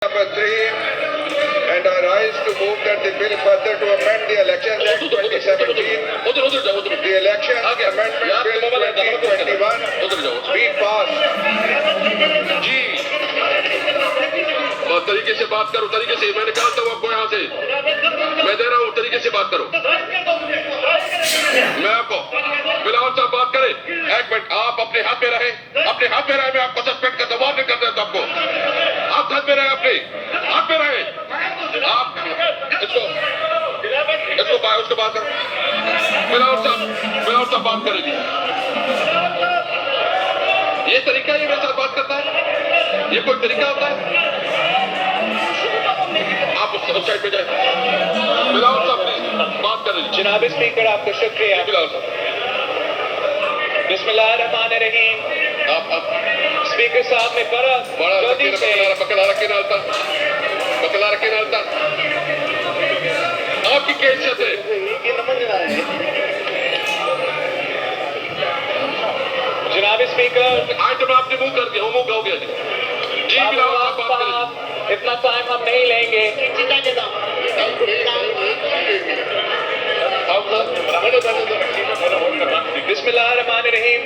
Number 3, and I rise to move that the bill further to amend the Elections Act 2017, the Elections Amendment Bill 2021 be passed. जी और तरीके से बात करो, तरीके से। मैं निकालता हूँ आपको यहाँ से, मैं दे रहा हूँ, तरीके से बात करो। मैं आपको बिलावल साहब बात करें, एक मिनट, आप अपने हाथ में रहे, अपने हाथ में रहे। मैं आपको सस्पेंड करता हूँ, वार्निंग कर देता हूँ आपको। आप हाथ में रहे, अपने हाथ में रहे। आप उसको बात करो। बिलावल साहब बात करेंगे। ये तरीका ही मेरे साथ बात करता है? ये कोई तरीका होता है? आप उस साइड पे जाए। बिलावल साहब प्लीज बात करें। जनाब स्पीकर, आपका शुक्रिया। बिलावल साहब बिस्मिल्लाहिर्रहमानिर्रहीम। आप स्पीकर साहब ने बड़ा जल्दी से बकला रखे डालता आपकी कैसियत है। जनाब स्पीकर, आइटम आपने मुंह कर दिया, मुंह हो गया जी। बिलावल साहब बात करें। इतना टाइम हम नहीं लेंगे। बिस्मिल्लाहिर्रहमानिर्रहीम।